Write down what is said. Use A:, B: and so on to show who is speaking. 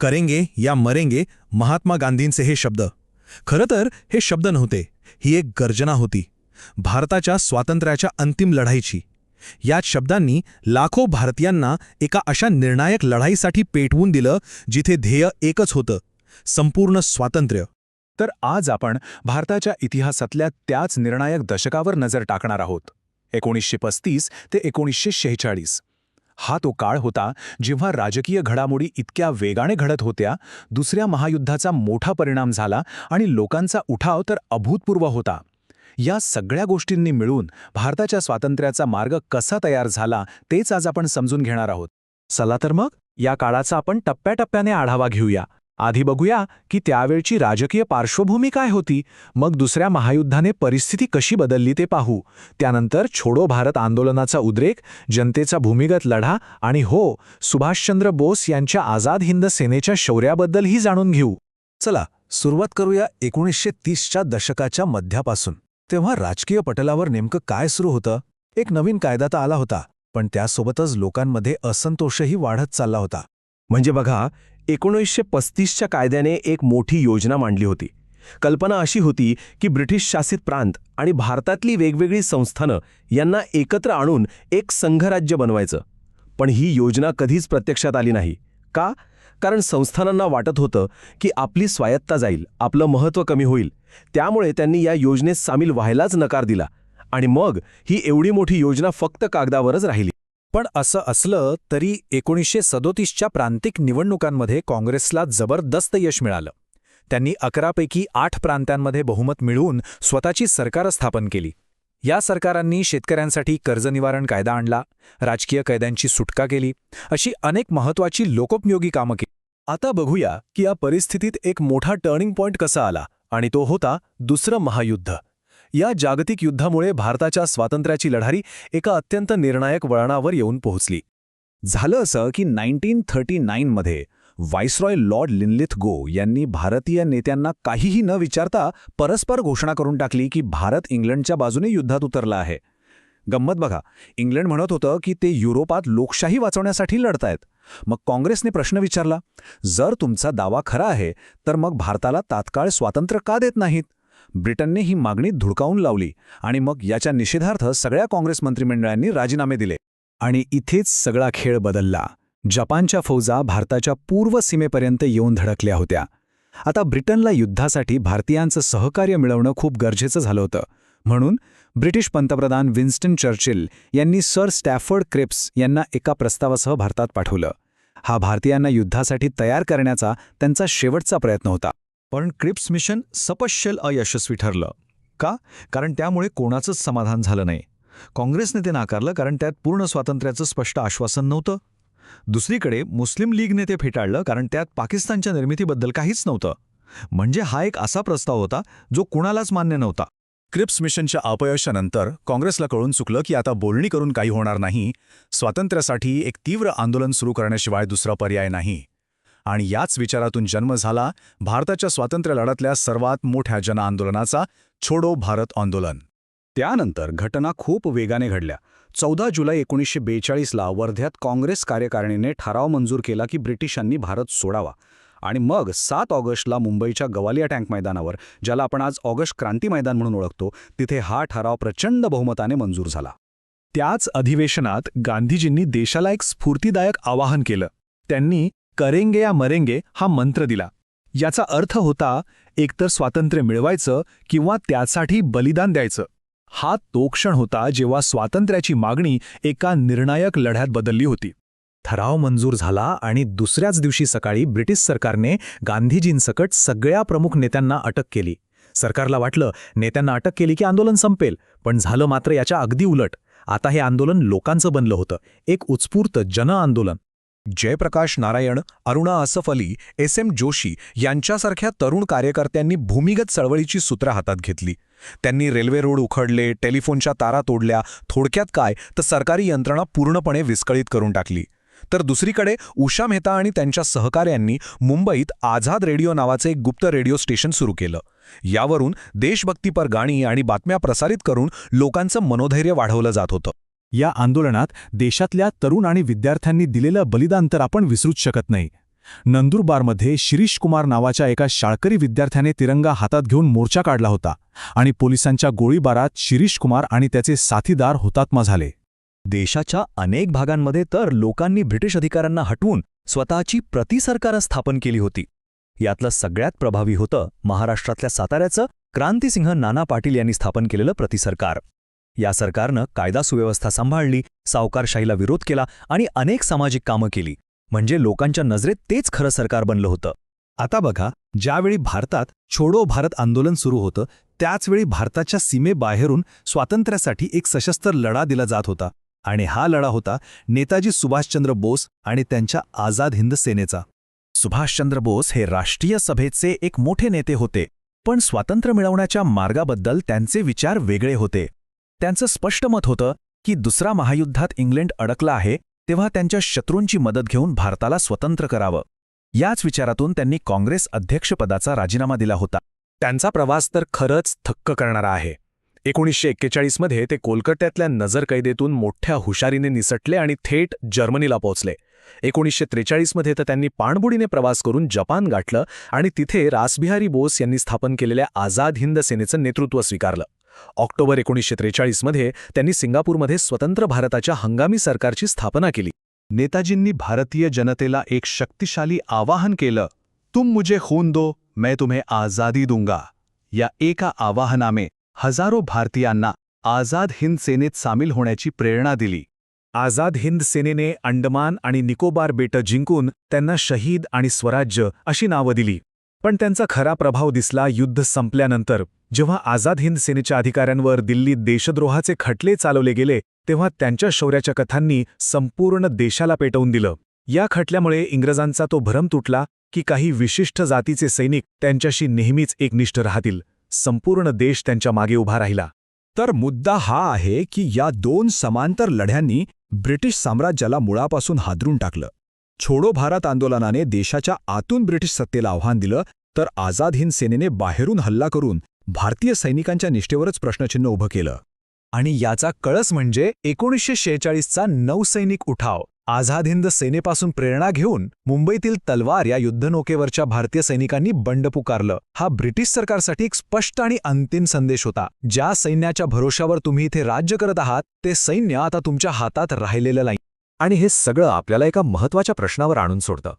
A: करेंगे या मरेंगे महात्मा गांधींचे हे शब्द. खरं तर हे शब्द नव्हते, ही एक गर्जना होती, भारताच्या स्वातंत्र्याच्या अंतिम लढाईची. याच शब्दांनी लाखो भारतीयांना एका अशा निर्णायक लढाईसाठी पेटवून दिलं जिथे ध्येय एकच होतं, संपूर्ण स्वातंत्र्य.
B: तर आज आपण भारताच्या इतिहासातल्या त्याच निर्णायक दशकावर नजर टाकणार आहोत. 1935 ते 1946. हा तो काळ होता जेव्हा राजकीय घडामोडी इतक्या वेगाने घडत होत्या, दुसऱ्या महायुद्धाचा मोठा परिणाम झाला आणि लोकांचा उठाव तर अभूतपूर्व होता. या सगळ्या गोष्टींनी मिळून भारताच्या स्वातंत्र्याचा मार्ग कसा तयार झाला तेच आज आपण समजून घेणार आहोत.
C: चला तर मग या काळाचा आपण टप्प्याटप्प्याने आढावा घेऊया. आधी बघूया की त्यावेळची राजकीय पार्श्वभूमी काय होती, मग दुसऱ्या महायुद्धाने परिस्थिती कशी बदलली ते पाहू. त्यानंतर छोडो भारत आंदोलनाचा उद्रेक, जनतेचा भूमिगत लढा आणि हो, सुभाषचंद्र बोस यांच्या आझाद हिंद सेनेच्या शौर्याबद्दलही जाणून घेऊ.
B: चला सुरुवात करूया 1930च्या दशकाच्या मध्यापासून. तेव्हा राजकीय पटलावर नेमकं काय सुरू होतं? एक नवीन कायदा तर आला होता, पण त्यासोबतच लोकांमध्ये असंतोषही वाढत चालला होता.
D: म्हणजे बघा, 1935च्या कायद्याने एक मोठी योजना मांडली होती. कल्पना अशी होती की ब्रिटिश शासित प्रांत आणि भारतातली वेगवेगळी संस्थानं यांना एकत्र आणून एक संघराज्य बनवायचं. पण ही योजना कधीच प्रत्यक्षात आली नाही. का? कारण संस्थानांना वाटत होतं की आपली स्वायत्ता जाईल, आपलं महत्त्व कमी होईल. त्यामुळे त्यांनी या योजनेत सामील व्हायलाच नकार दिला आणि मग ही एवढी मोठी योजना फक्त कागदावरच राहिली.
B: पण असं असलं तरी 1937च्या प्रांतिक निवडणुकांमध्ये काँग्रेसला जबरदस्त यश मिळालं. त्यांनी 11 पैकी 8 प्रांतांमध्ये बहुमत मिळवून स्वतःची सरकार स्थापन केली. या सरकारांनी शेतकऱ्यांसाठी कर्ज निवारण कायदा आणला, राजकीय कैद्यांची सुटका केली, अशी अनेक महत्त्वाची लोकोपयोगी कामं केली. आता बघूया की या परिस्थितीत एक मोठा टर्निंग पॉइंट कसा आला, आणि तो होता दुसरं महायुद्ध. या जागतिक युद्धामुळे भारताच्या स्वातंत्र्याची लढाई एका अत्यंत निर्णायक वळणावर येऊन पोहोचली. झालं असं की 1939 मध्ये व्हाईसरॉय लॉर्ड लिनलिथगो यांनी भारतीय नेत्यांना काहीही न विचारता परस्पर घोषणा करून टाकली की भारत इंग्लंडच्या बाजूने युद्धात उतरला आहे. गंमत बघा, इंग्लंड म्हणत होतं की ते युरोपात लोकशाही वाचवण्यासाठी लढतायत. मग काँग्रेसने प्रश्न विचारला, जर तुमचा दावा खरा आहे तर मग भारताला तात्काळ स्वातंत्र्य का देत नाहीत? ब्रिटनने ही मागणी धुडकावून लावली आणि मग याच्या निषेधार्थ सगळ्या काँग्रेस मंत्रिमंडळांनी राजीनामे दिले. आणि इथेच सगळा खेळ बदलला. जपानच्या फौजा भारताच्या पूर्व सीमेपर्यंत येऊन धडकल्या होत्या. आता ब्रिटनला युद्धासाठी भारतीयांचं सहकार्य मिळवणं खूप गरजेचं झालं होतं. म्हणून ब्रिटिश पंतप्रधान विन्स्टन चर्चिल यांनी सर स्टॅफर्ड क्रिप्स यांना एका प्रस्तावासह भारतात पाठवलं. हा भारतीयांना युद्धासाठी तयार करण्याचा त्यांचा शेवटचा प्रयत्न होता. पण क्रिप्स मिशन सपशेल अयशस्वी ठरलं. का? कारण त्यामुळे कोणाचंच समाधान झालं नाही. काँग्रेसने ते नाकारलं कारण त्यात पूर्ण स्वातंत्र्याचं स्पष्ट आश्वासन नव्हतं. दुसरीकडे मुस्लिम लीगने ते फेटाळलं कारण त्यात पाकिस्तानच्या निर्मितीबद्दल काहीच नव्हतं. म्हणजे हा एक असा प्रस्ताव होता जो कुणालाच मान्य नव्हता. क्रिप्स मिशनच्या अपयशानंतर काँग्रेसला कळून चुकलं की आता बोलणी करून काही होणार नाही. स्वातंत्र्यासाठी एक तीव्र आंदोलन सुरू करण्याशिवाय दुसरा पर्याय नाही. आणि याच विचारातून जन्म झाला भारताच्या स्वातंत्र्य लढ्यातल्या सर्वात मोठ्या जनआंदोलनाचा, छोडो भारत आंदोलन. त्यानंतर घटना खूप वेगाने घडल्या. 14 जुलै 1942ला वर्ध्यात काँग्रेस कार्यकारिणीने ठराव मंजूर केला की ब्रिटिशांनी भारत सोडावा. आणि मग 7 ऑगस्टला मुंबईच्या गवालिया टँक मैदानावर, ज्याला आपण आज ऑगस्ट क्रांती मैदान म्हणून ओळखतो, तिथे हा ठराव प्रचंड बहुमताने मंजूर झाला. त्याच अधिवेशनात गांधीजींनी देशाला एक स्फूर्तिदायक आवाहन केलं. त्यांनी करेंगे या मरेंगे हा मंत्र दिला. याचा अर्थ होता एकतर स्वातंत्र्य मिळवायचं किंवा त्यासाठी बलिदान द्यायचं. हा तो क्षण होता जेव्हा स्वातंत्र्याची मागणी एका निर्णायक लढ्यात बदलली होती. ठराव मंजूर झाला आणि दुसऱ्याच दिवशी सकाळी ब्रिटिश सरकारने गांधीजींसकट सगळ्या प्रमुख नेत्यांना अटक केली. सरकारला वाटलं नेत्यांना अटक केली की आंदोलन संपेल, पण झालं मात्र याच्या अगदी उलट. आता हे आंदोलन लोकांचं बनलं होतं, एक उत्स्फूर्त जनआंदोलन. जयप्रकाश नारायण, अरुणा असफ अली, एस.एम. जोशी यांच्यासारख्या तरुण कार्यकर्त्यांनी भूमिगत चळवळीची सूत्र हातात घेतली. त्यांनी रेल्वे रोड उखडले, टेलिफोनच्या तारा तोडल्या, थोडक्यात काय तर सरकारी यंत्रणा पूर्णपणे विस्कळीत करून टाकली. तर दुसरीकडे उषा मेहता आणि त्यांच्या सहकाऱ्यांनी मुंबईत आझाद रेडिओ नावाचे एक गुप्त रेडिओ स्टेशन सुरू केलं. यावरून देशभक्तीपर गाणी आणि बातम्या प्रसारित करून लोकांचं मनोधैर्य वाढवलं जात होतं. या आंदोलनात देशातल्या तरुण आणि विद्यार्थ्यांनी दिलेलं बलिदान तर आपण विसरूच शकत नाही. नंदुरबारमध्ये शिरीष कुमार नावाच्या एका शाळकरी विद्यार्थ्याने तिरंगा हातात घेऊन मोर्चा काढला होता आणि पोलिसांच्या गोळीबारात शिरीष कुमार आणि त्याचे साथीदार हुतात्मा झाले.
C: देशाच्या अनेक भागांमध्ये तर लोकांनी ब्रिटिश अधिकाऱ्यांना हटवून स्वतःची प्रतिसरकारं स्थापन केली होती. यातलं सगळ्यात प्रभावी होतं महाराष्ट्रातल्या साताऱ्याचं क्रांतिसिंह नाना पाटील यांनी स्थापन केलेलं प्रतिसरकार. या सरकारनं कायदा सुव्यवस्था सांभाळली, सावकारशाहीला विरोध केला आणि अनेक सामाजिक कामं केली. म्हणजे लोकांच्या नजरेत तेच खरं सरकार बनलं होतं.
A: आता बघा, ज्यावेळी भारतात छोडो भारत आंदोलन सुरू होतं त्याचवेळी भारताच्या सीमेबाहेरून स्वातंत्र्यासाठी एक सशस्त्र लढा दिला जात होता. आणि हा लढा होता नेताजी सुभाषचंद्र बोस आणि त्यांच्या आझाद हिंद सेनेचा.
B: सुभाषचंद्र बोस हे राष्ट्रीय सभेचे एक मोठे नेते होते, पण स्वातंत्र्य मिळवण्याच्या मार्गाबद्दल त्यांचे विचार वेगळे होते. त्यांचं स्पष्ट मत होतं की दुसरा महायुद्धात इंग्लंड अडकला आहे, तेव्हा त्यांच्या शत्रूंची मदत घेऊन भारताला स्वतंत्र करावं. याच विचारातून त्यांनी काँग्रेस अध्यक्षपदाचा राजीनामा दिला होता. त्यांचा प्रवास तर खरंच थक्क करणारा आहे. 1941 मध्ये ते कोलकात्यातल्या नजरकैदेतून मोठ्या हुशारीने निसटले आणि थेट जर्मनीला पोहोचले. 1943 मध्ये तर त्यांनी पाणबुडीने प्रवास करून जपान गाठलं आणि तिथे रासबिहारी बोस यांनी स्थापन केलेल्या आझाद हिंद सेनेचं नेतृत्व स्वीकारलं. ऑक्टोबर 1943 मध्ये त्यांनी सिंगापूरमध्ये स्वतंत्र भारताच्या हंगामी सरकारची स्थापना केली.
A: नेताजींनी भारतीय जनतेला एक शक्तिशाली आवाहन केलं, तुम मुझे खून दो, मैं तुम्हें आजादी दूंगा. या एका आवाहनाने हजारो भारतीयांना आझाद हिंद सेनेत सामील होण्याची प्रेरणा दिली.
B: आझाद हिंद सेनेने अंडमान आणि निकोबार बेटं जिंकून त्यांना शहीद आणि स्वराज्य अशी नावं दिली. पण त्यांचा खरा प्रभाव दिसला युद्ध संपल्यानंतर. जेव्हा आझाद हिंद सेनेच्या अधिकाऱ्यांवर दिल्लीत देशद्रोहाचे खटले चालवले गेले, तेव्हा त्यांच्या शौर्याच्या कथांनी संपूर्ण देशाला पेटवून दिलं. या खटल्यामुळे इंग्रजांचा तो भ्रम तुटला की काही विशिष्ट जातीचे सैनिक त्यांच्याशी नेहमीच एकनिष्ठ राहतील. संपूर्ण देश त्यांच्या मागे उभा राहिला.
A: तर मुद्दा हा आहे की या दोन समांतर लढ्यांनी ब्रिटिश साम्राज्याला मुळापासून हादरून टाकलं. छोडो भारत आंदोलनाने देशाच्या आतून ब्रिटिश सत्तेला आव्हान दिलं, तर आझाद हिंद सेनेने बाहेरून हल्ला करून भारतीय सैनिकांच्या निष्ठेवरच प्रश्नचिन्ह उभं केलं.
B: आणि याचा कळस म्हणजे 1946चा नौसैनिक उठाव. आझाद हिंद सेनेपासून प्रेरणा घेऊन मुंबईतील तलवार या युद्धनौकेवरच्या भारतीय सैनिकांनी बंड पुकारलं. हा ब्रिटिश सरकारसाठी एक स्पष्ट आणि अंतिम संदेश होता. ज्या सैन्याच्या भरोशावर तुम्ही इथे राज्य करत आहात, ते सैन्य आता तुमच्या हातात राहिलेलं नाही. आणि हे सगळं आपल्याला एका महत्त्वाच्या प्रश्नावर आणून सोडतं.